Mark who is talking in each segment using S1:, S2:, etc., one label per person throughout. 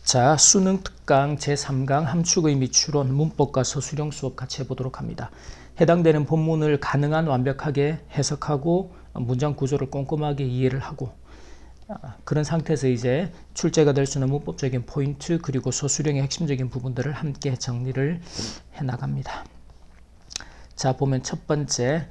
S1: 자, 수능 특강 제3강 함축의 미추론 문법과 서술형 수업 같이 해보도록 합니다. 해당되는 본문을 가능한 완벽하게 해석하고 문장 구조를 꼼꼼하게 이해를 하고 그런 상태에서 이제 출제가 될 수 있는 문법적인 포인트 그리고 서술형의 핵심적인 부분들을 함께 정리를 해나갑니다. 자, 보면 첫 번째는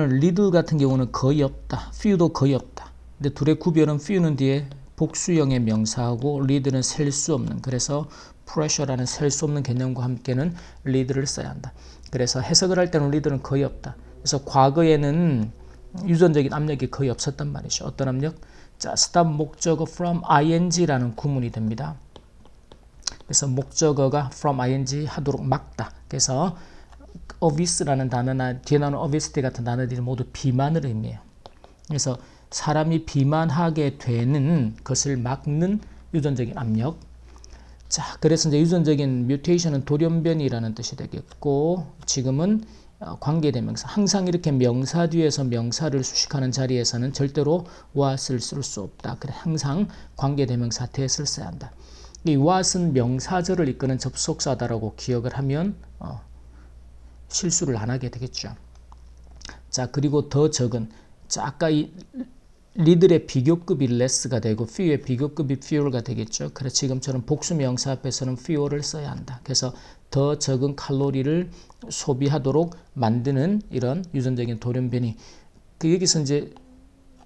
S1: 리드 같은 경우는 거의 없다. few도 거의 없다. 근데 둘의 구별은 few는 뒤에 복수형의 명사하고 리드는 셀 수 없는, 그래서 pressure라는 셀 수 없는 개념과 함께는 리드를 써야 한다. 그래서 해석을 할 때는 리드는 거의 없다. 그래서 과거에는 유전적인 압력이 거의 없었단 말이죠. 어떤 압력? 자, stop 목적어 from ing라는 구문이 됩니다. 그래서 목적어가 from ing 하도록 막다. 그래서 obvious라는 단어나 뒤에 나오는 obviously 같은 단어들이 모두 비만을 의미해요. 그래서 사람이 비만하게 되는 것을 막는 유전적인 압력. 자, 그래서 이제 유전적인 뮤테이션은 돌연변이라는 뜻이 되겠고, 지금은 관계대명사. 항상 이렇게 명사 뒤에서 명사를 수식하는 자리에서는 절대로 what을 쓸 수 없다. 그래, 항상 관계대명사 that을 써야 한다. 이 what은 명사절을 이끄는 접속사다라고 기억을 하면 실수를 안 하게 되겠죠. 자, 그리고 더 적은. 자, 아까 이 리들의 비교급이 less가 되고 few의 비교급이 fewer가 되겠죠. 그래서 지금처럼 복수명사 앞에서는 fewer를 써야 한다. 그래서 더 적은 칼로리를 소비하도록 만드는 이런 유전적인 돌연변이. 여기서 이제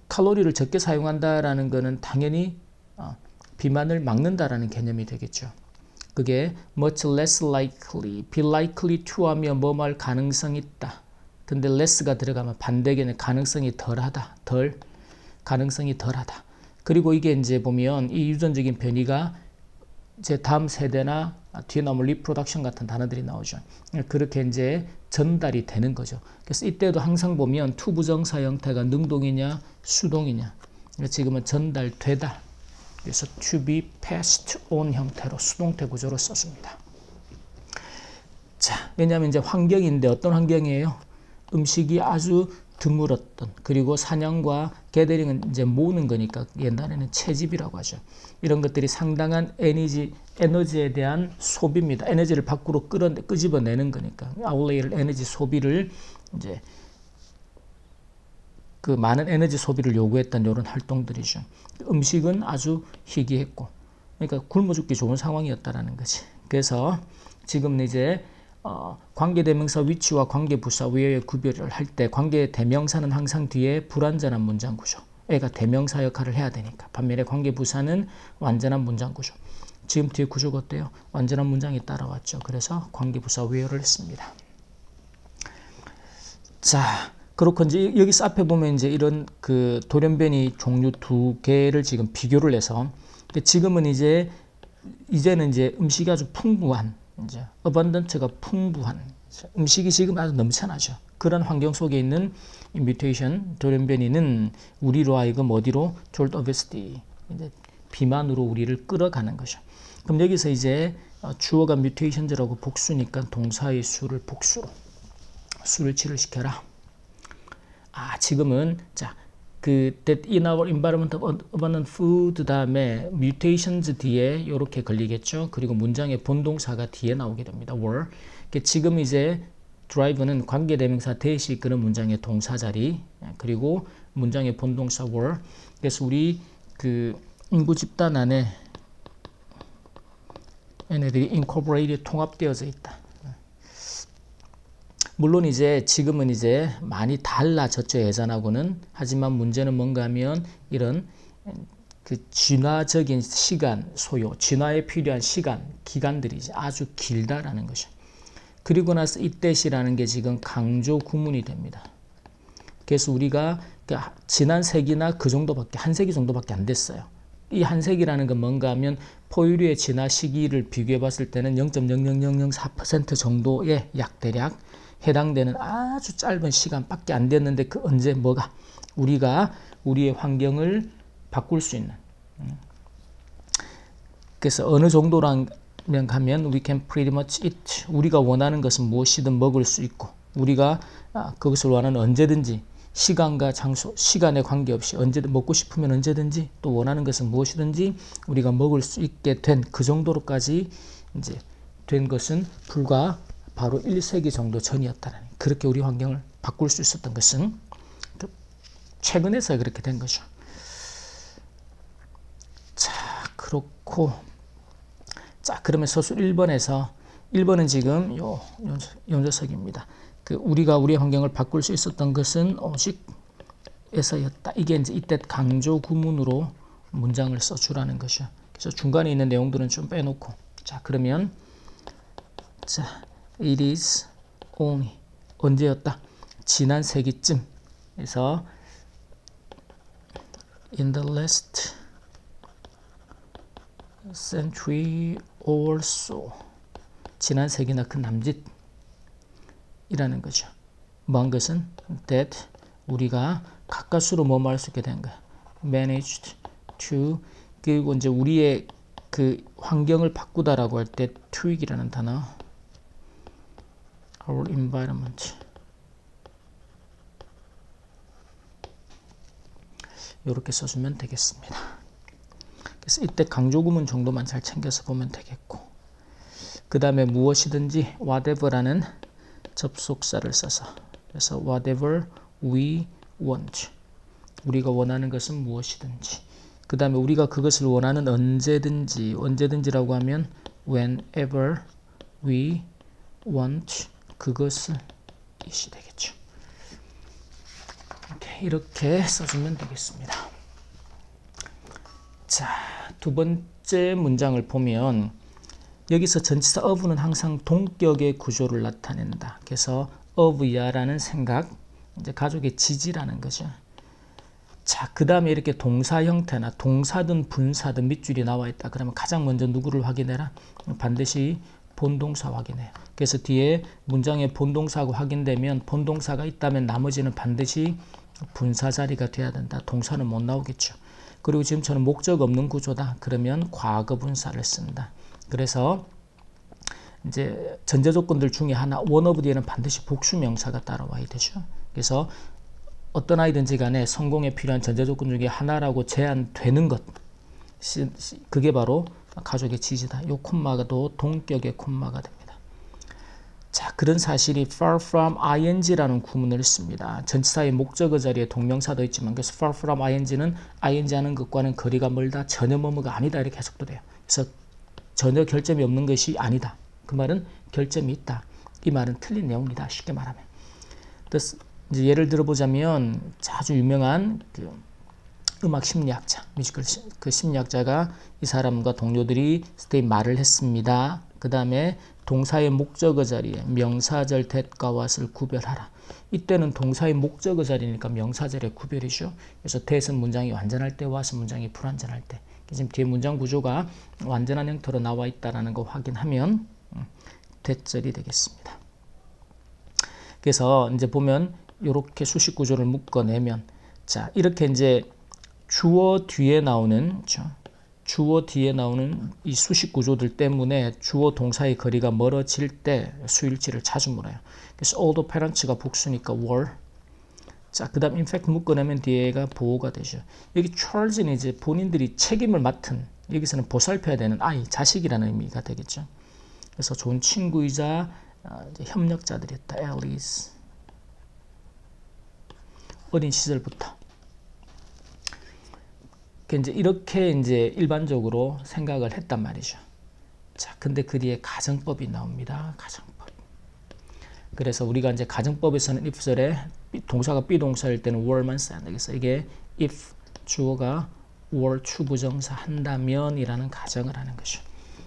S1: 칼로리를 적게 사용한다라는 것은 당연히 비만을 막는다라는 개념이 되겠죠. 그게 much less likely, be likely to 하면 뭐뭐 할 가능성이 있다. 근데 less가 들어가면 반대견의 가능성이 덜하다. 가능성이 덜하다. 그리고 이게 이제 보면 이 유전적인 변이가 이제 다음 세대나 뒤에 나오면 리프로덕션 같은 단어들이 나오죠. 그렇게 이제 전달이 되는 거죠. 그래서 이때도 항상 보면 to 부정사 형태가 능동이냐 수동이냐. 지금은 전달되다. 그래서 to be passed on 형태로 수동태 구조로 썼습니다. 자, 왜냐하면 이제 환경인데 어떤 환경이에요? 음식이 아주 드물었던, 그리고 사냥과 게더링은 이제 모으는 거니까 옛날에는 채집이라고 하죠. 이런 것들이 상당한 에너지에 대한 소비입니다. 에너지를 밖으로 끄집어내는 거니까 아울레이를 에너지 소비를 이제 그 많은 에너지 소비를 요구했던 이런 활동들이죠. 음식은 아주 희귀했고, 그러니까 굶어 죽기 좋은 상황이었다라는 거지. 그래서 지금 이제 관계대명사 위치와 관계부사 외의 구별을 할 때 관계대명사는 항상 뒤에 불완전한 문장구조. 애가 대명사 역할을 해야 되니까. 반면에 관계부사는 완전한 문장구조. 지금 뒤에 구조가 어때요? 완전한 문장이 따라왔죠. 그래서 관계부사 외어를 했습니다. 자, 그렇고 이제 여기서 앞에 보면 이제 이런 그 돌연변이 종류 두 개를 지금 비교를 해서, 지금은 이제는 이제 음식이 아주 풍부한, 이제 abundant가 풍부한 음식이 지금 아주 넘쳐나죠. 그런 환경 속에 있는 뮤테이션 돌연변이는 우리로 하여금 어디로 jolt obesity, 이제 비만으로 우리를 끌어가는 거죠. 그럼 여기서 이제 주어가 뮤테이션즈라고 복수니까 동사의 수를 복수로 수를 시켜라. 지금은 자, that in our environment of abundant food 다음에 mutations 뒤에 이렇게 걸리겠죠. 그리고 문장의 본동사가 뒤에 나오게 됩니다. were. 지금 이제 drive는 관계대명사 대시 그런 문장의 동사 자리, 그리고 문장의 본동사 were. 그래서 우리 그 인구 집단 안에 얘네들이 incorporated 통합되어져 있다. 물론 이제 지금은 이제 많이 달라졌죠, 예전하고는. 하지만 문제는 뭔가 하면 이런 그 진화적인 시간 소요, 진화에 필요한 시간, 기간들이 아주 길다라는 거죠. 그리고 나서 이때시라는 게 지금 강조 구문이 됩니다. 그래서 우리가 지난 세기나 그 정도밖에, 한 세기 정도밖에 안 됐어요. 이 한 세기라는 건 뭔가 하면 포유류의 진화 시기를 비교해 봤을 때는 0.00004% 정도의 약 대략 해당되는 아주 짧은 시간밖에 안 됐는데, 그 언제 뭐가 우리가 우리의 환경을 바꿀 수 있는. 그래서 어느 정도라면 가면 we can pretty much eat. 우리가 원하는 것은 무엇이든 먹을 수 있고, 우리가 그것을 원하는 언제든지 시간과 장소, 시간에 관계없이 언제든 먹고 싶으면 언제든지 또 원하는 것은 무엇이든지 우리가 먹을 수 있게 된 그 정도로까지 이제 된 것은 불과 바로 1세기 정도 전이었다는, 그렇게 우리 환경을 바꿀 수 있었던 것은 최근에서 그렇게 된 거죠. 자, 그렇고, 자, 그러면 서술 1번은 지금 요 녀석입니다. 우리가 우리의 환경을 바꿀 수 있었던 것은 오직에서였다. 이게 이제 이때 강조 구문으로 문장을 써주라는 것이죠. 그래서 중간에 있는 내용들은 좀 빼놓고, 자, 그러면 자, it is only 언제였다? 지난 세기쯤. 그래서 in the last century or so, 지난 세기나 그 남짓 이라는 거죠. 뭐한 것은 that 우리가 가까스로 뭐뭐 할 수 있게 된 거야. managed to, 그리고 이제 우리의 그 환경을 바꾸다라고 할 때 tweak이라는 단어, our environment, 이렇게 써주면 되겠습니다. 그래서 이때 강조구문 정도만 잘 챙겨서 보면 되겠고, 그 다음에 무엇이든지 whatever라는 접속사를 써서, 그래서 whatever we want, 우리가 원하는 것은 무엇이든지, 그 다음에 우리가 그것을 원하는 언제든지라고 하면 whenever we want 그것을 이시 되겠죠. 이렇게 써주면 되겠습니다. 자, 두 번째 문장을 보면 여기서 전치사 of는 항상 동격의 구조를 나타낸다. 그래서 of야라는 생각, 이제 가족의 지지라는 거죠. 자, 그 다음에 이렇게 동사 형태나 동사든 분사든 밑줄이 나와 있다. 그러면 가장 먼저 누구를 확인해라? 반드시 본동사 확인해요. 그래서 뒤에 문장에 본동사가 확인되면, 본동사가 있다면 나머지는 반드시 분사 자리가 돼야 된다. 동사는 못 나오겠죠. 그리고 지금처럼 목적 없는 구조다. 그러면 과거 분사를 쓴다. 그래서 이제 전제 조건들 중에 하나, one of 뒤에는 반드시 복수 명사가 따라와야 되죠. 그래서 어떤 아이든지 간에 성공에 필요한 전제 조건 중에 하나라고 제한되는 것, 그게 바로 가족의 지지다. 요 콤마도 동격의 콤마가 됩니다. 자, 그런 사실이 far from ing라는 구문을 씁니다. 전치사의 목적어 자리에 동명사도 있지만, 그래서 far from ing는 ing 하는 것과는 거리가 멀다, 전혀 뭐뭐가 아니다, 이렇게 해석도 돼요. 그래서 전혀 결점이 없는 것이 아니다. 그 말은 결점이 있다. 이 말은 틀린 내용이다. 쉽게 말하면. 이제 예를 들어보자면 아주 유명한 그 음악 심리학자, 뮤지컬 그 심리학자가 이 사람과 동료들이 말을 했습니다. 그 다음에 동사의 목적어 자리에 명사절 that과 what을 구별하라. 이때는 동사의 목적어 자리니까 명사절의 구별이죠. 그래서 that은 문장이 완전할 때, what은 문장이 불완전할 때. 지금 뒤에 문장 구조가 완전한 형태로 나와 있다는 거 확인하면 that절이 되겠습니다. 그래서 이제 보면 이렇게 수식 구조를 묶어내면, 자, 이렇게 이제 주어 뒤에 나오는 이 수식 구조들 때문에 주어 동사의 거리가 멀어질 때 수일치를 자주 물어요. 그래서 all the parents가 복수니까 were. 자, 그 다음 in fact 묶어내면 뒤에가 보호가 되죠. 여기 charge는 이제 본인들이 책임을 맡은, 여기서는 보살펴야 되는 아이, 자식이라는 의미가 되겠죠. 그래서 좋은 친구이자 이제 협력자들이었다. allies. 어린 시절부터. 이렇게 이제 일반적으로 생각을 했단 말이죠. 자, 근데 그 뒤에 가정법이 나옵니다. 가정법. 그래서 우리가 이제 가정법에서는 if절에 동사가 비동사일 때는 were만 써야 되겠어. 이게 if 주어가 were 추부정사 한다면이라는 가정을 하는 거죠.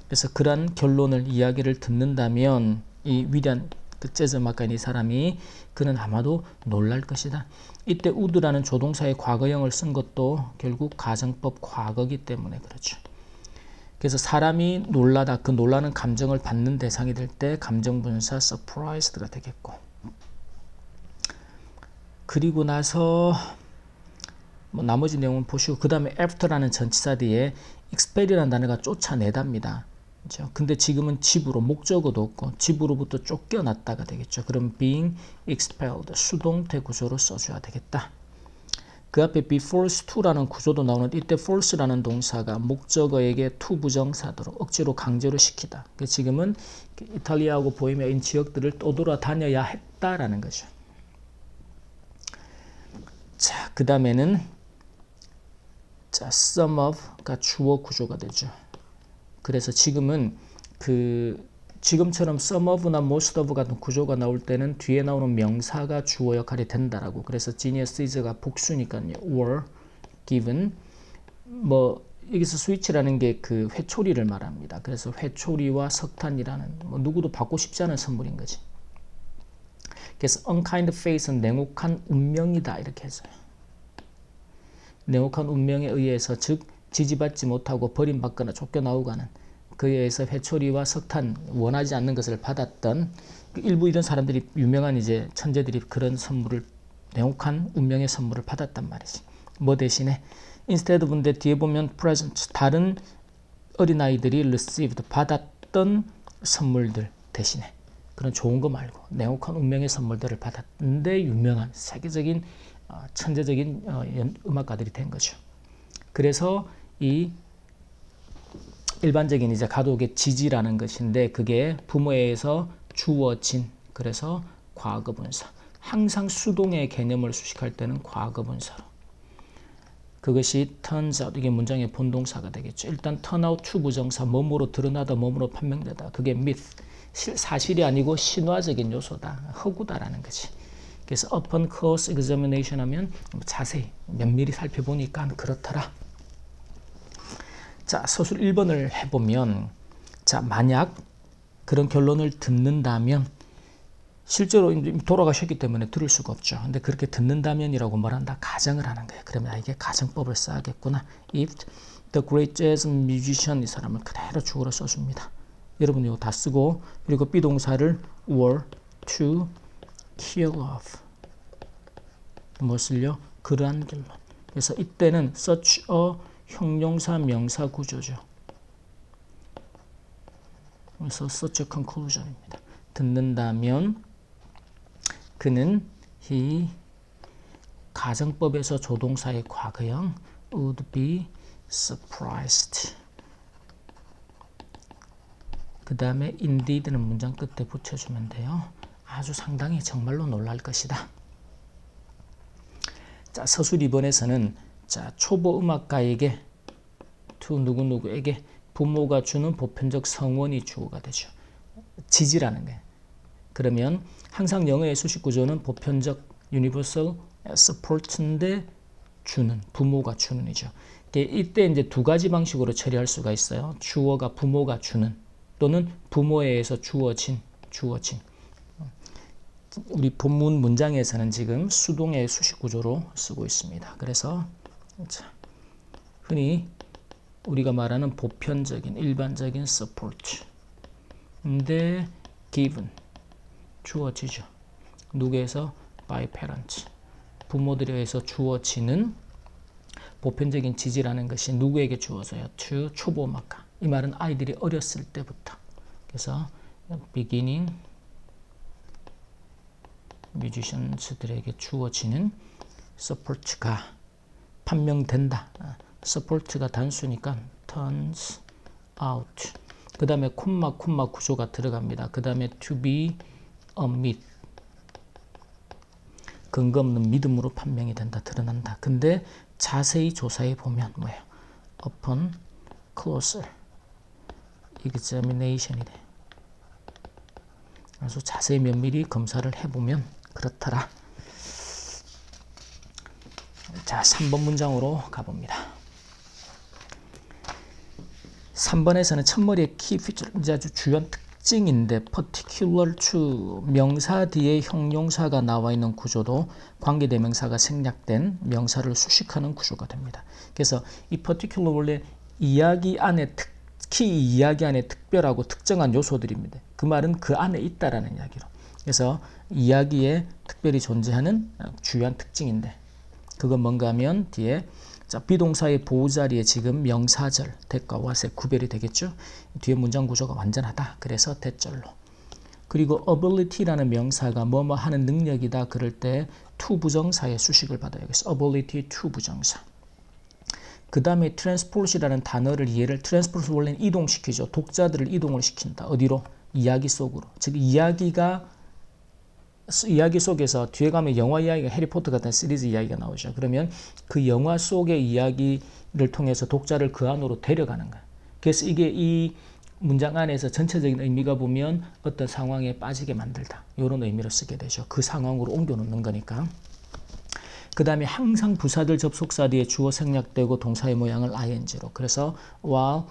S1: 그래서 그러한 결론을 이야기를 듣는다면 이 위대한 그 재즈 음악가인 이 사람이 그는 아마도 놀랄 것이다. 이때 would라는 조동사의 과거형을 쓴 것도 결국 가정법 과거기 때문에 그렇죠. 그래서 사람이 놀라다, 그 놀라는 감정을 받는 대상이 될 때 감정분사 surprised가 되겠고, 그리고 나서 뭐 나머지 내용은 보시고, 그 다음에 after라는 전치사 뒤에 expel이라는 단어가 쫓아내답니다. 그렇죠? 근데 지금은 집으로 목적어도 없고 집으로부터 쫓겨났다가 되겠죠. 그럼 being expelled 수동태 구조로 써줘야 되겠다. 그 앞에 be forced to라는 구조도 나오는데 이때 force라는 동사가 목적어에게 to 부정사도록 억지로 강제로 시키다. 지금은 이탈리아하고 보헤미아인 지역들을 떠돌아다녀야 했다라는 거죠. 자, 그 다음에는 자, some of가 주어 구조가 되죠. 그래서 지금은 지금처럼 some of나 most of 같은 구조가 나올 때는 뒤에 나오는 명사가 주어 역할이 된다라고. 그래서 genius is가 복수니까요. were given 뭐 여기서 switch라는 게 그 회초리를 말합니다. 그래서 회초리와 석탄이라는 뭐 누구도 받고 싶지 않은 선물인 거지. 그래서 unkind fate는 냉혹한 운명이다 이렇게 했어요. 냉혹한 운명에 의해서 즉 지지받지 못하고 버림받거나 쫓겨나오가는 그에 의해서 회초리와 석탄 원하지 않는 것을 받았던 일부 이런 사람들이 유명한 이제 천재들이 그런 선물을 냉혹한 운명의 선물을 받았단 말이지. 뭐 대신에 instead 분데 뒤에 보면 present 다른 어린아이들이 received 받았던 선물들 대신에 그런 좋은 거 말고 냉혹한 운명의 선물들을 받았는데 유명한 세계적인 천재적인 음악가들이 된 거죠. 그래서 이 일반적인 이제 가독의 지지라는 것인데 그게 부모에 의해서 주어진 그래서 과거분사 항상 수동의 개념을 수식할 때는 과거분사로 그것이 turns out 이게 문장의 본동사가 되겠죠. 일단 turn out to 부정사 뭐뭐로 드러나다 뭐뭐로 판명되다 그게 myth 사실이 아니고 신화적인 요소다 허구다라는 거지. 그래서 upon close examination 하면 자세히 면밀히 살펴보니까 그렇더라. 자, 서술 1번을 해보면 자, 만약 그런 결론을 듣는다면 실제로 돌아가셨기 때문에 들을 수가 없죠. 근데 그렇게 듣는다면이라고 말한다. 가정을 하는 거예요. 그러면 이게 가정법을 써야겠구나. If the great jazz musician 이 사람을 그대로 주어로 써줍니다. 여러분 이거 다 쓰고 그리고 비동사를 were to kill off 무엇을요? 그러한 결론. 그래서 이때는 such a 형용사 명사 구조죠. 그래서 such a conclusion입니다. 듣는다면 그는 he 가정법에서 조동사의 과거형 would be surprised. 그 다음에 indeed는 문장 끝에 붙여주면 돼요. 아주 상당히 정말로 놀랄 것이다. 자, 서술 2번에서는 자, 초보 음악가에게 to 누구누구에게 부모가 주는 보편적 성원이 주어가 되죠. 지지라는 거예요. 그러면 항상 영어의 수식 구조는 보편적 universal support인데 주는 부모가 주는이죠. 이때 이제 두 가지 방식으로 처리할 수가 있어요. 주어가 부모가 주는 또는 부모에 의해서 주어진 우리 본문 문장에서는 지금 수동의 수식 구조로 쓰고 있습니다. 그래서 자, 흔히 우리가 말하는 보편적인 일반적인 support인데 given 주어지죠. 누구에서? by parents 부모들에 의해서 주어지는 보편적인 지지라는 것이 누구에게 주어져요? to 초보 음악가. 이 말은 아이들이 어렸을 때부터. 그래서 beginning 뮤지션들에게 주어지는 support가 판명된다. support가 단수니까 turns out. 그 다음에 콤마 구조가 들어갑니다. 그 다음에 to be a myth 근거 없는 믿음으로 판명이 된다. 드러난다. 근데 자세히 조사해 보면 뭐예요? upon closer examination이 돼. 그래서 자세히 면밀히 검사를 해보면 그렇더라. 자, 3번 문장으로 가봅니다. 3번에서는 첫머리의 key feature, 이제 아주 주요한 특징인데 particular to 명사 뒤에 형용사가 나와 있는 구조도 관계대명사가 생략된 명사를 수식하는 구조가 됩니다. 그래서 이 particular 원래 이야기 안에 특히 이야기 안에 특별하고 특정한 요소들입니다. 그 말은 그 안에 있다라는 이야기로. 그래서 이야기에 특별히 존재하는 주요한 특징인데 그건 뭔가 하면 뒤에 자, 비동사의 보호자리에 지금 명사절, that과 what의 구별이 되겠죠. 뒤에 문장 구조가 완전하다. 그래서 that절로. 그리고 ability라는 명사가 뭐뭐 하는 능력이다. 그럴 때 to 부정사의 수식을 받아요. 그래서 ability to 부정사. 그 다음에 transport이라는 단어를 이해를, transport 원래는 이동시키죠. 독자들을 이동을 시킨다. 어디로? 이야기 속으로. 즉 이야기 속에서 뒤에 가면 영화 이야기가 해리포터 같은 시리즈 이야기가 나오죠. 그러면 그 영화 속의 이야기를 통해서 독자를 그 안으로 데려가는 거야. 그래서 이게 이 문장 안에서 전체적인 의미가 보면 어떤 상황에 빠지게 만들다. 이런 의미로 쓰게 되죠. 그 상황으로 옮겨놓는 거니까. 그 다음에 항상 부사들 접속사 뒤에 주어 생략되고 동사의 모양을 ing로. 그래서 while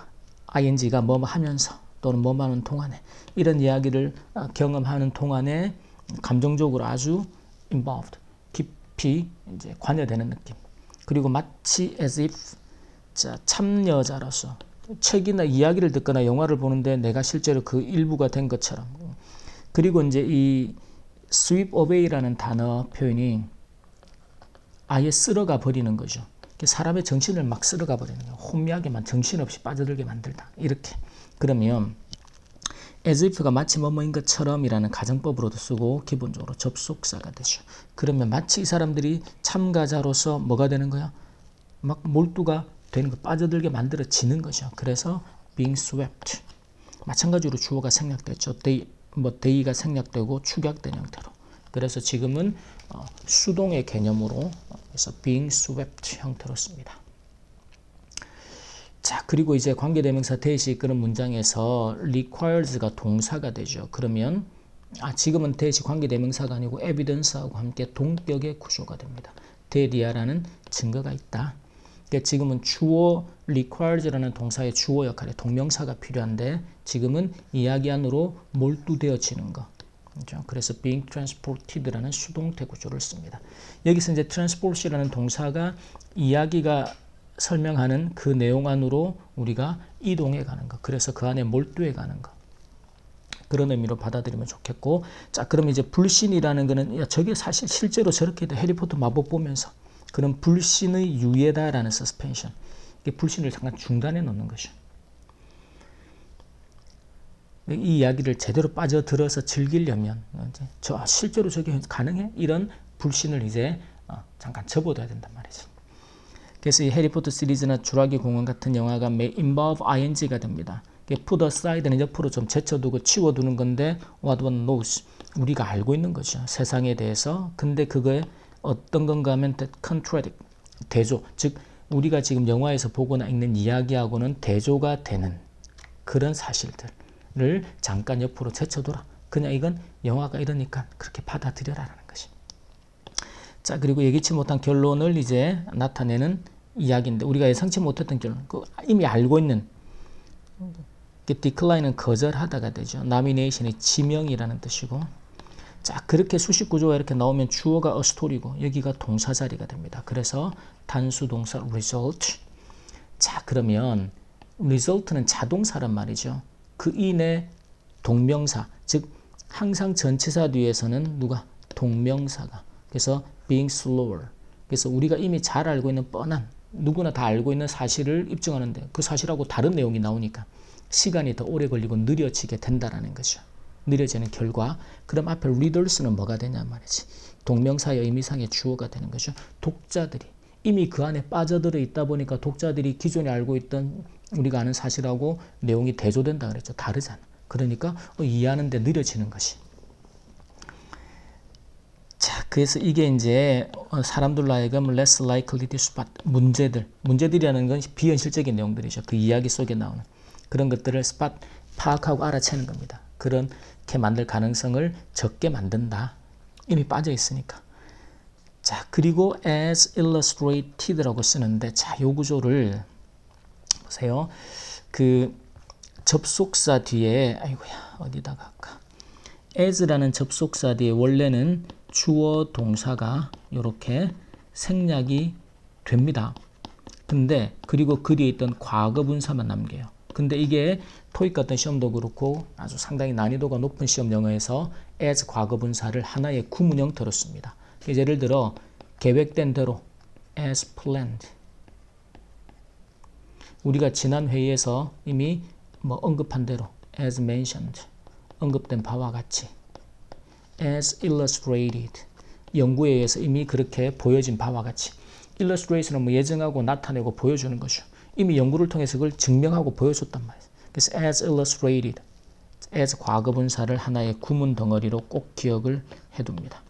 S1: ing가 뭐뭐 하면서 또는 뭐뭐 하는 동안에 이런 이야기를 경험하는 동안에 감정적으로 아주 involved, 깊이 이제 관여되는 느낌. 그리고 마치 as if, 자, 참여자로서 책이나 이야기를 듣거나 영화를 보는데 내가 실제로 그 일부가 된 것처럼. 그리고 이제 이 sweep away라는 단어 표현이 아예 쓸어가 버리는 거죠. 사람의 정신을 막 쓸어가 버리는 거예요. 혼미하게만 정신없이 빠져들게 만들다. 이렇게. 그러면 as if가 마치 뭐뭐인 것처럼이라는 가정법으로도 쓰고 기본적으로 접속사가 되죠. 그러면 마치 이 사람들이 참가자로서 뭐가 되는 거야? 막 몰두가 되는 거, 빠져들게 만들어지는 거죠. 그래서 being swept. 마찬가지로 주어가 생략됐죠. they가 생략되고 축약된 형태로. 그래서 지금은 수동의 개념으로 그래서 being swept 형태로 씁니다. 자, 그리고 이제 관계대명사 that이 이끄는 문장에서 requires가 동사가 되죠. 그러면 지금은 that이 관계대명사가 아니고 evidence하고 함께 동격의 구조가 됩니다. that이야라는 증거가 있다. 그러니까 지금은 주어 requires라는 동사의 주어 역할에 동명사가 필요한데 지금은 이야기 안으로 몰두되어지는 거. 그렇죠? 그래서 being transported라는 수동태 구조를 씁니다. 여기서 이제 transport이라는 동사가 이야기가 설명하는 그 내용 안으로 우리가 이동해 가는 것. 그래서 그 안에 몰두해 가는 것. 그런 의미로 받아들이면 좋겠고. 자, 그럼 이제 불신이라는 거는 야, 저게 사실 실제로 저렇게 돼. 해리포터 마법 보면서. 그런 불신의 유예다라는 서스펜션. 이게 불신을 잠깐 중단해 놓는 것이죠. 이 이야기를 제대로 빠져들어서 즐기려면 저 실제로 저게 가능해? 이런 불신을 이제 잠깐 접어둬야 된단 말이지. 그래서 이 해리포터 시리즈나 주라기 공원 같은 영화가 may involve ing가 됩니다. put aside는 옆으로 좀 제쳐두고 치워두는 건데 what one knows, 우리가 알고 있는 거죠. 세상에 대해서. 근데 그거에 어떤 건가 하면 contradict, 대조. 즉 우리가 지금 영화에서 보거나 읽는 이야기하고는 대조가 되는 그런 사실들을 잠깐 옆으로 제쳐둬라. 그냥 이건 영화가 이러니까 그렇게 받아들여라라는 것이. 자, 그리고 예기치 못한 결론을 이제 나타내는 이야기인데 우리가 예상치 못했던 결론, 이미 알고 있는 decline은 거절하다가 되죠. nomination이 지명이라는 뜻이고. 자, 그렇게 수식 구조가 이렇게 나오면 주어가 a story고 여기가 동사 자리가 됩니다. 그래서 단수 동사 result. 자, 그러면 result는 자동사란 말이죠. 그 인의 동명사, 즉 항상 전치사 뒤에서는 누가? 동명사가. 그래서 being slower. 그래서 우리가 이미 잘 알고 있는 뻔한, 누구나 다 알고 있는 사실을 입증하는데 그 사실하고 다른 내용이 나오니까 시간이 더 오래 걸리고 느려지게 된다라는 거죠. 느려지는 결과. 그럼 앞에 readers는 뭐가 되냐 말이지. 동명사의 의미상의 주어가 되는 거죠. 독자들이 이미 그 안에 빠져들어 있다 보니까 독자들이 기존에 알고 있던 우리가 아는 사실하고 내용이 대조된다 그랬죠. 다르잖아. 그러니까 이해하는데 느려지는 것이. 자, 그래서 이게 이제 사람들로 하여금 less likely to spot 문제들이라는 건 비현실적인 내용들이죠. 그 이야기 속에 나오는 그런 것들을 spot, 파악하고 알아채는 겁니다. 그렇게 만들 가능성을 적게 만든다. 이미 빠져 있으니까. 자, 그리고 as illustrated라고 쓰는데, 자, 요 구조를 보세요. 그 접속사 뒤에, 아이고야, 어디다 갈까? as라는 접속사 뒤에 원래는 주어 동사가 이렇게 생략이 됩니다. 근데 그리고 그 뒤에 있던 과거 분사만 남겨요. 근데 이게 토익 같은 시험도 그렇고 아주 상당히 난이도가 높은 시험 영어에서 as 과거 분사를 하나의 구문 형태로 씁니다. 예를 들어 계획된 대로 as planned, 우리가 지난 회의에서 이미 뭐 언급한 대로 as mentioned, 언급된 바와 같이 as illustrated, 연구에 의해서 이미 그렇게 보여진 바와 같이 illustration은 뭐 예증하고 나타내고 보여주는 거죠. 이미 연구를 통해서 그걸 증명하고 보여줬단 말이에요. 그래서 as illustrated, as 과거분사를 하나의 구문 덩어리로 꼭 기억을 해둡니다.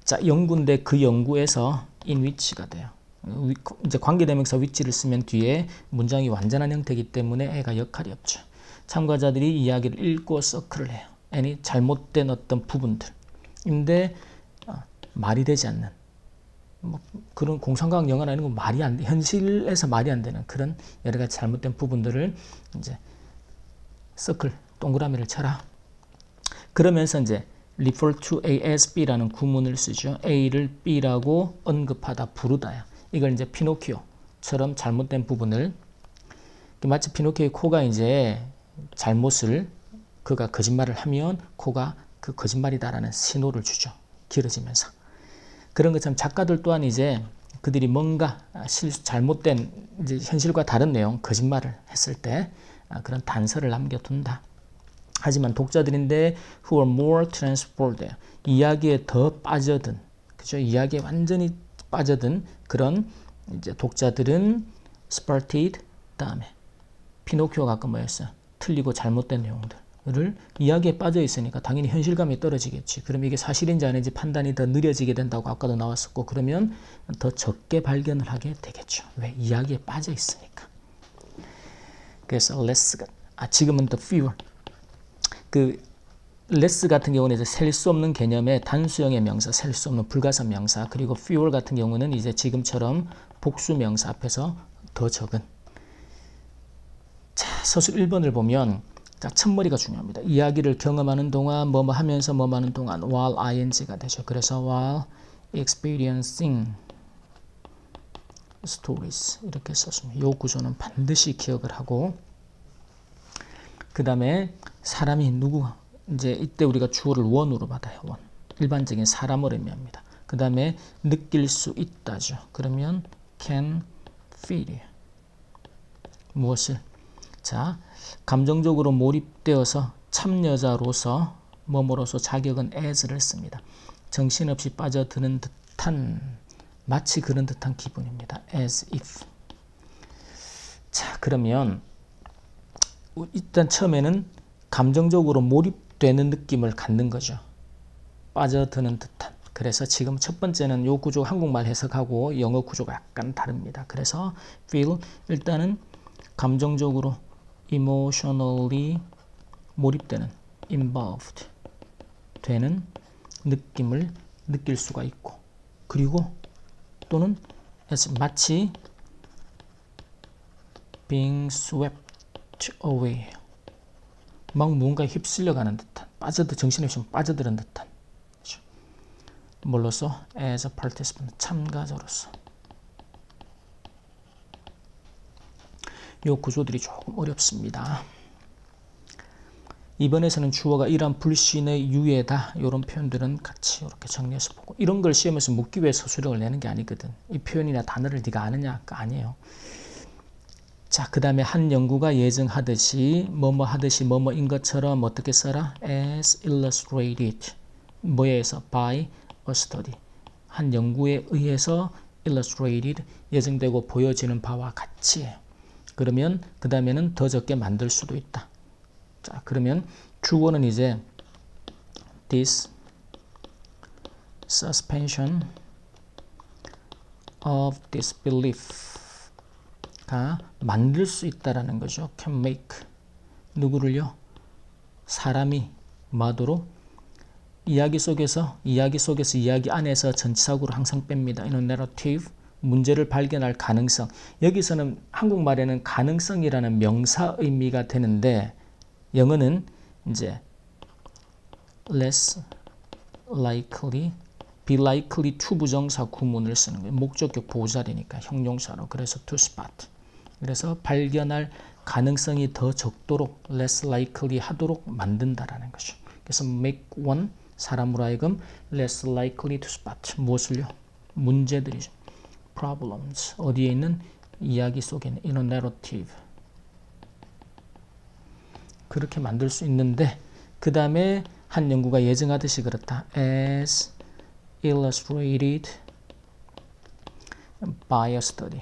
S1: 자, 연구인데 그 연구에서 in which가 돼요. 이제 관계대명사 which를 쓰면 뒤에 문장이 완전한 형태이기 때문에 애가 역할이 없죠. 참가자들이 이야기를 읽고 서클을 해요. any 잘못된 어떤 부분들인데 말이 되지 않는 뭐 그런 공상과학 영화나 이런 거 말이 안 돼, 현실에서 말이 안 되는 그런 여러 가지 잘못된 부분들을 이제 서클 동그라미를 쳐라. 그러면서 이제 refer to A as B라는 구문을 쓰죠. A를 B라고 언급하다, 부르다야. 이걸 이제 피노키오처럼 잘못된 부분을, 마치 피노키오의 코가 이제 잘못을, 그가 거짓말을 하면 코가 그 거짓말이다라는 신호를 주죠. 길어지면서. 그런 것처럼 작가들 또한 이제 그들이 뭔가 잘못된 이제 현실과 다른 내용, 거짓말을 했을 때 그런 단서를 남겨둔다. 하지만 독자들인데 who are more transported, 이야기에 더 빠져든, 그죠? 이야기에 완전히 빠져든 그런 이제 독자들은 spurted 다음에 피노키오가 아까 뭐였어요? 틀리고 잘못된 내용들을 이야기에 빠져 있으니까 당연히 현실감이 떨어지겠지. 그럼 이게 사실인지 아닌지 판단이 더 느려지게 된다고 아까도 나왔었고, 그러면 더 적게 발견을 하게 되겠죠. 왜? 이야기에 빠져 있으니까. 그래서 less가 지금은 the fewer, 그 less 같은 경우는 이제 셀 수 없는 개념의 단수형의 명사, 셀 수 없는 불가산 명사, 그리고 fewer 같은 경우는 이제 지금처럼 복수 명사 앞에서 더 적은. 자, 서술 1번을 보면 자, 첫머리가 중요합니다. 이야기를 경험하는 동안 뭐뭐 하면서 뭐뭐 하는 동안 while ing가 되죠. 그래서 while experiencing stories 이렇게 썼습니다. 이 구조는 반드시 기억을 하고, 그 다음에 사람이 누구, 이제 이때 우리가 주어를 원으로 받아요. 원. 일반적인 사람을 의미합니다. 그 다음에 느낄 수 있다죠. 그러면 can feel. 무엇을? 자, 감정적으로 몰입되어서 참여자로서 뭐뭐로서 자격은 as를 씁니다. 정신없이 빠져드는 듯한, 마치 그런 듯한 기분입니다. as if. 자, 그러면 일단 처음에는 감정적으로 몰입되는 느낌을 갖는 거죠. 빠져드는 듯한. 그래서 지금 첫 번째는 요 구조 한국말 해석하고 영어 구조가 약간 다릅니다. 그래서 feel, 일단은 감정적으로 emotionally 몰입되는, involved 되는 느낌을 느낄 수가 있고, 그리고 또는 as 마치 being swept away, 막 무언가에 휩쓸려가는 듯한, 정신없이 빠져드는 듯한, 그렇죠? 뭘로써? as a participant, 참가자로서. 이 구조들이 조금 어렵습니다. 이번에서는 주어가 이러한 불신의 유예다, 이런 표현들은 같이 이렇게 정리해서 보고, 이런 걸 시험에서 묻기 위해서 서술형을 내는 게 아니거든. 이 표현이나 단어를 네가 아느냐? 아니에요. 자, 그 다음에 한 연구가 예증하듯이 뭐뭐 하듯이 뭐뭐인 것처럼 어떻게 써라? as illustrated, 뭐에 의해서? by a study, 한 연구에 의해서 illustrated, 예증되고 보여지는 바와 같이 해요. 그러면 그 다음에는 더 적게 만들 수도 있다. 자, 그러면 주어는 이제 this suspension of disbelief가 만들 수 있다라는 거죠. can make, 누구를요? 사람이 마도록 이야기 속에서 이야기 안에서 전치사구를 항상 뺍니다. 이는 narrative, 문제를 발견할 가능성. 여기서는 한국말에는 가능성이라는 명사 의미가 되는데, 영어는 이제 less likely, be likely to 부정사 구문을 쓰는 거예요. 목적격 보호자리니까 형용사로. 그래서 to spot. 그래서 발견할 가능성이 더 적도록 less likely 하도록 만든다라는 거죠. 그래서 make one, 사람으로 하여금 less likely to spot. 무엇을요? 문제들이죠. problems. 어디에 있는? 이야기 속에는 in a narrative 그렇게 만들 수 있는데 그 다음에 한 연구가 예증하듯이 그렇다. as illustrated by a study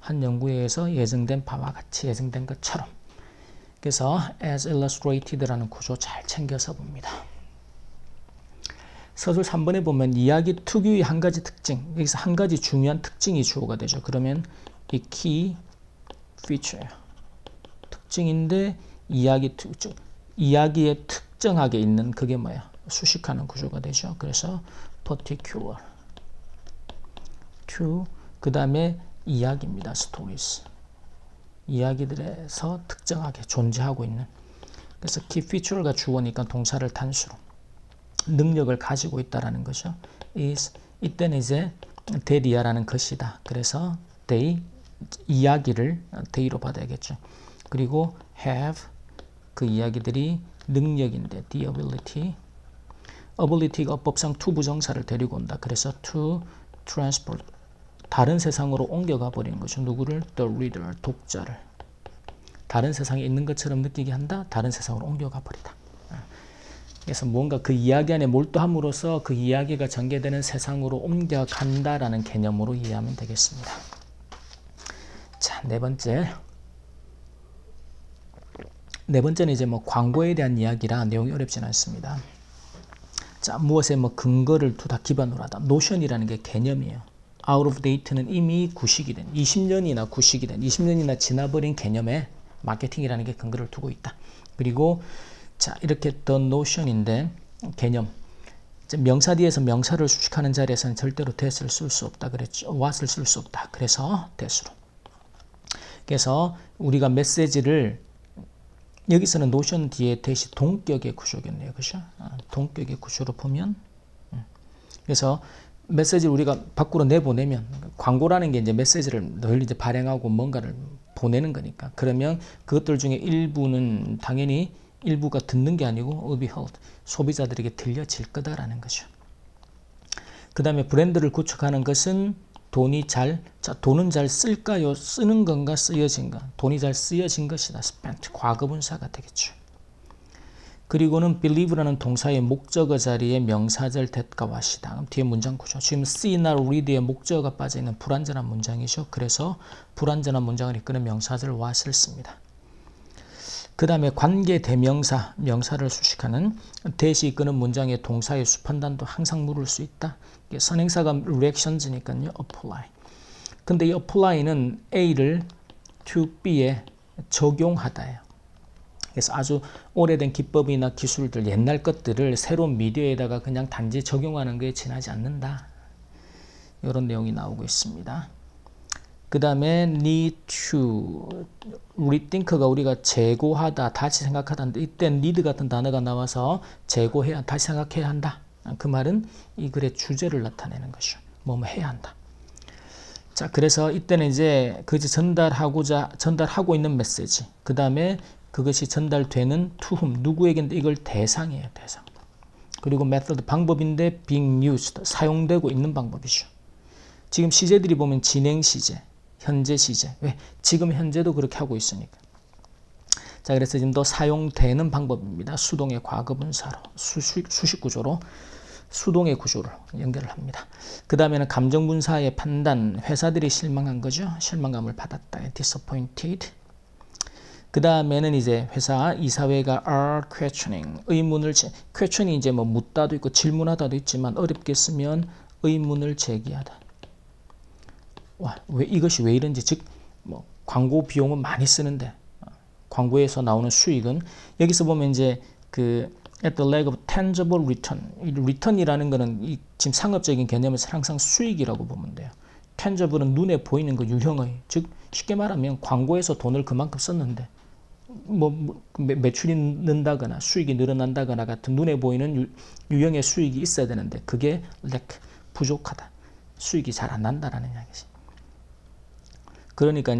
S1: 한 연구에 의해서 예증된 바와 같이 예증된 것처럼 그래서 as illustrated라는 구조 잘 챙겨서 봅니다. 서술 3번에 보면 이야기 특유의 한 가지 특징 여기서 한 가지 중요한 특징이 주어가 되죠. 그러면 이 key feature예요. 특징인데 이야기에 특정하게 있는 그게 뭐야? 수식하는 구조가 되죠. 그래서 particular to 그 다음에 이야기입니다. stories 이야기들에서 특정하게 존재하고 있는 그래서 key feature가 주어니까 동사를 단수로 능력을 가지고 있다라는 거죠. is 이때는 이제 they라는 것이다. 그래서 they 이야기를 they로 받아야겠죠. 그리고 have 그 이야기들이 능력인데 the ability가 어법상 to 부정사를 데리고 온다. 그래서 to transport 다른 세상으로 옮겨가 버리는 거죠. 누구를? the reader 독자를 다른 세상에 있는 것처럼 느끼게 한다. 다른 세상으로 옮겨가 버리다. 그래서 뭔가 그 이야기 안에 몰두함으로써 그 이야기가 전개되는 세상으로 옮겨간다라는 개념으로 이해하면 되겠습니다. 자, 네 번째는 이제 뭐 광고에 대한 이야기라 내용이 어렵진 않습니다. 자, 무엇에 뭐 근거를 두다 기반으로 하다. 노션이라는 게 개념이에요. out of date는 이미 구식이 된 20년이나 지나버린 개념에 마케팅이라는 게 근거를 두고 있다. 그리고 자, 이렇게 the notion인데 개념. 명사 뒤에서 명사를 수식하는 자리에서는 절대로 that을 쓸 수 없다 그랬죠. what을 쓸 수 없다. 그래서 that으로. 그래서 우리가 메시지를 여기서는 notion 뒤에 that이 동격의 구조겠네요. 그죠? 동격의 구조로 보면 그래서 메시지를 우리가 밖으로 내보내면 광고라는 게 이제 메시지를 늘 이제 발행하고 뭔가를 보내는 거니까 그러면 그것들 중에 일부는 당연히 일부가 듣는 게 아니고 will be heard 소비자들에게 들려질 거다라는 거죠. 그 다음에 브랜드를 구축하는 것은 돈은 잘 쓸까요? 쓰는 건가? 쓰여진가? 돈이 잘 쓰여진 것이다. spent 과거분사가 되겠죠. 그리고는 believe라는 동사의 목적어 자리에 명사절 that과 what이다. 그럼 뒤에 문장 구조. 지금 see나 read의 목적어가 빠져있는 불완전한 문장이죠. 그래서 불완전한 문장을 이끄는 명사절 what을 씁니다. 그 다음에 관계 대명사, 명사를 수식하는 that이 이끄는 문장의 동사의 수판단도 항상 물을 수 있다. 선행사가 reactions니까요. apply. 근데 이 apply는 A를 to B에 적용하다예요. 그래서 아주 오래된 기법이나 기술들, 옛날 것들을 새로운 미디어에다가 그냥 단지 적용하는 것에 지나지 않는다. 이런 내용이 나오고 있습니다. 그 다음에 need to rethink가 우리가 재고하다, 다시 생각하다인데 이때 need 같은 단어가 나와서 재고해야, 다시 생각해야 한다. 그 말은 이 글의 주제를 나타내는 것이죠. 뭐뭐 해야 한다. 자, 그래서 이때는 이제 그것이 전달하고 있는 메시지. 그 다음에 그것이 전달되는 to whom, 누구에게인데 이걸 대상이에요, 대상. 그리고 method, 방법인데 being used, 사용되고 있는 방법이죠. 지금 시제들이 보면 진행 시제, 현재 시제. 왜? 지금 현재도 그렇게 하고 있으니까. 자, 그래서 지금 더 사용되는 방법입니다. 수동의 과거분사로, 수식 구조로 수동의 구조를 연결을 합니다. 그 다음에는 감정분사의 판단, 회사들이 실망한 거죠. 실망감을 받았다. disappointed. 그 다음에는 이제 회사, 이사회가 are questioning, 의문을, question이 이제 뭐 묻다도 있고 질문하다도 있지만 어렵게 쓰면 의문을 제기하다. 와, 이것이 왜 이런지, 즉, 뭐, 광고 비용은 많이 쓰는데, 광고에서 나오는 수익은, 여기서 보면 이제, at the lag of tangible return. 이 return이라는 거는 지금 상업적인 개념에서 항상 수익이라고 보면 돼요. tangible은 눈에 보이는 그 유형의, 즉, 쉽게 말하면 광고에서 돈을 그만큼 썼는데, 매출이 는다거나 수익이 늘어난다거나 같은 눈에 보이는 유형의 수익이 있어야 되는데, 그게 lack, 부족하다. 수익이 잘 안 난다라는 이야기지. 그러니까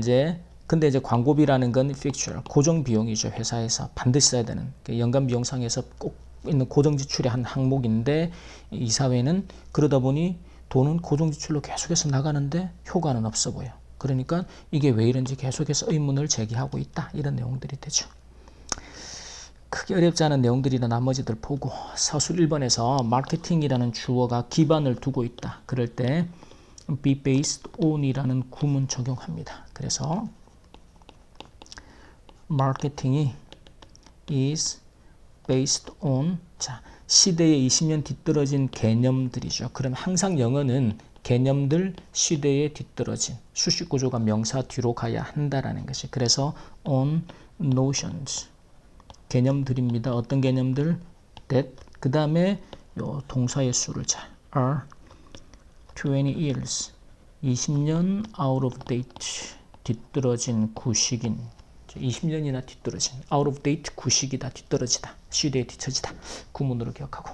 S1: 근데 이제 광고비라는 건 픽처럴, 고정 비용이죠. 회사에서 반드시 써야 되는 연간 비용상에서 꼭 있는 고정 지출의 한 항목인데 이사회는 그러다 보니 돈은 고정 지출로 계속해서 나가는데 효과는 없어 보여. 그러니까 이게 왜 이런지 계속해서 의문을 제기하고 있다. 이런 내용들이 되죠. 크게 어렵지 않은 내용들이나 나머지들 보고 서술 1번에서 마케팅이라는 주어가 기반을 두고 있다. 그럴 때 be based on이라는 구문 적용합니다. 그래서 마케팅이 is based on 자 시대에 20년 뒤떨어진 개념들이죠. 그럼 항상 영어는 개념들 시대에 뒤떨어진 수식 구조가 명사 뒤로 가야 한다라는 것이 그래서 on notions 개념들입니다. 어떤 개념들? that 그 다음에 요 동사의 수를 자 are 20 years 20년 out of date 뒤떨어진 구식인 20년이나 뒤떨어진 out of date 구식이다 뒤떨어지다 시대에 뒤처지다 구문으로 기억하고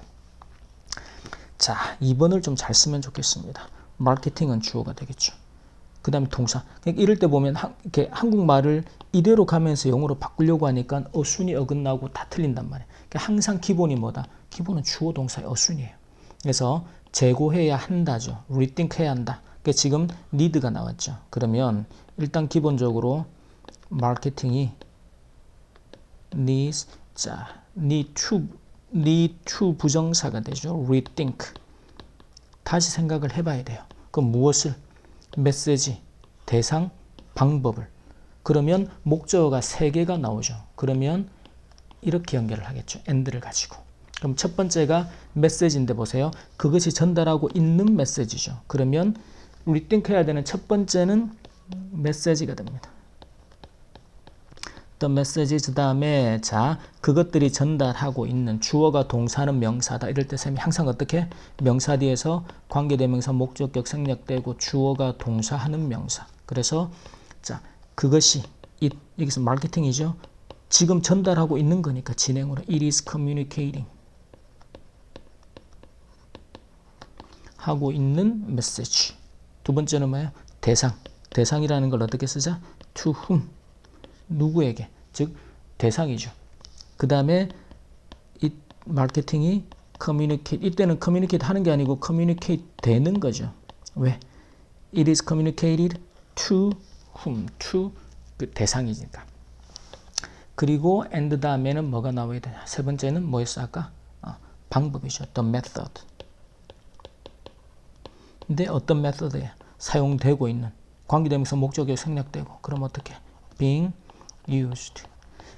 S1: 자 2번을 좀 잘 쓰면 좋겠습니다. 마케팅은 주어가 되겠죠. 그 다음에 동사 그러니까 이럴 때 보면 이렇게 한국말을 이대로 가면서 영어로 바꾸려고 하니까 어순이 어긋나고 다 틀린단 말이에요. 그러니까 항상 기본이 뭐다? 기본은 주어 동사의 어순이에요. 그래서 재고해야 한다죠. rethink 해야 한다. 그러니까 지금 need가 나왔죠. 그러면 일단 기본적으로 마케팅이 needs 자 need to 부정사가 되죠. rethink 다시 생각을 해봐야 돼요. 그럼 무엇을? 메시지, 대상, 방법을 그러면 목적어가 3개가 나오죠. 그러면 이렇게 연결을 하겠죠. and를 가지고 그럼 첫 번째가 메시지인데 보세요. 그것이 전달하고 있는 메시지죠. 그러면 rethink 해야 되는 첫 번째는 메시지가 됩니다. The message 그 다음에 자 그것들이 전달하고 있는 주어가 동사는 명사다. 이럴 때 쌤이 항상 어떻게 명사 뒤에서 관계대명사 목적격 생략되고 주어가 동사하는 명사. 그래서 자 그것이 여기서 마케팅이죠. 지금 전달하고 있는 거니까 진행으로 it is communicating 하고 있는 메시지. 두 번째는 뭐예요? 대상이라는 걸 어떻게 쓰자? to whom 누구에게 즉 대상이죠. 그 다음에 이 마케팅이 communicate 이때는 communicate 하는 게 아니고 communicate 되는 거죠. 왜? It is communicated to whom to 그 대상이니까. 그리고 and 다음에는 뭐가 나와야 되냐? 세 번째는 뭐였어 아까? 방법이죠. The method. 근데 어떤 method에 사용되고 있는 관계대명사 목적이 생략되고 그럼 어떻게? being used.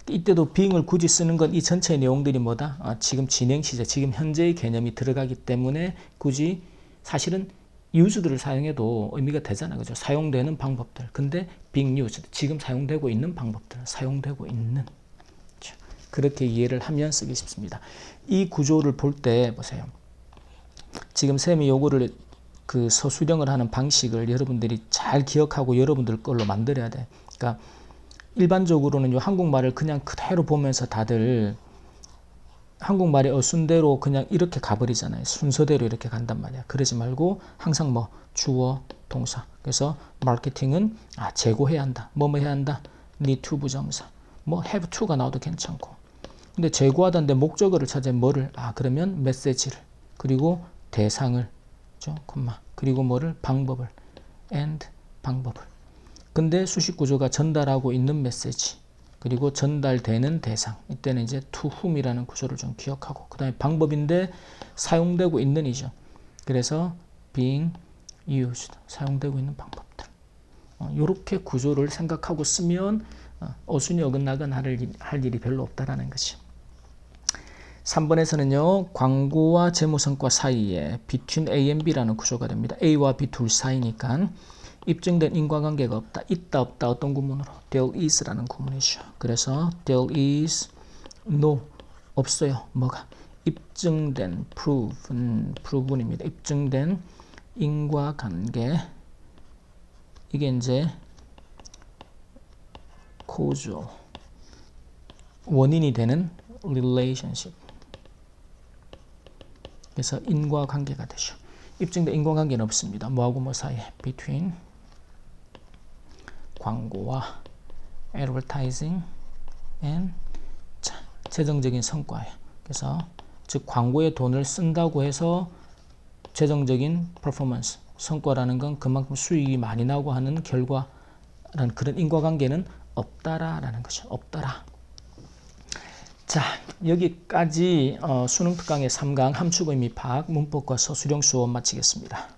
S1: 이때도 being을 굳이 쓰는 건 이 전체의 내용들이 뭐다? 지금 진행 시제, 지금 현재의 개념이 들어가기 때문에 굳이 사실은 used를 사용해도 의미가 되잖아. 그죠? 사용되는 방법들. 근데 being used, 지금 사용되고 있는 방법들, 사용되고 있는. 그렇게 이해를 하면 쓰기 쉽습니다. 이 구조를 볼 때 보세요. 지금 쌤이 요거를 그 서술형을 하는 방식을 여러분들이 잘 기억하고 여러분들 걸로 만들어야 돼. 그러니까 일반적으로는 요 한국말을 그냥 그대로 보면서 다들 한국말의 어순대로 그냥 이렇게 가버리잖아요. 순서대로 이렇게 간단 말이야. 그러지 말고 항상 뭐 주어, 동사. 그래서 마케팅은 재고해야 한다. 뭐 해야 한다? need to 부정사. 뭐 have to가 나와도 괜찮고. 근데 재고하다는데 목적어를 찾아 뭐를? 그러면 메시지를. 그리고 대상을. 콤마. 그리고 뭐를? 방법을. and 방법을. 근데 수식 구조가 전달하고 있는 메시지 그리고 전달되는 대상 이때는 이제 to whom이라는 구조를 좀 기억하고 그 다음에 방법인데 사용되고 있는 이죠. 그래서 being used 사용되고 있는 방법들 이렇게 구조를 생각하고 쓰면 어순이 어긋나건 할 일이 별로 없다라는 것이. 3번에서는요 광고와 재무성과 사이에 between A and B라는 구조가 됩니다. A와 B 둘 사이니까 입증된 인과관계가 없다. 있다 없다 어떤 구문으로? There is라는 구문이죠. 그래서 there is no 없어요. 뭐가? 입증된 proven입니다. 입증된 인과관계 이게 이제 causal 원인이 되는 relationship 그래서 인과관계가 되죠. 입증된 인과관계는 없습니다. 뭐하고 뭐 사이에? between 광고와 advertising and 재정적인 성과예요. 그래서 즉 광고에 돈을 쓴다고 해서 재정적인 performance 성과라는 건 그만큼 수익이 많이 나고 하는 결과 라는 그런 인과관계는 없다라는 거죠. 없다라. 자, 여기까지 수능 특강의 3강 함축 의미 파악 문법과 서술형 수업 마치겠습니다.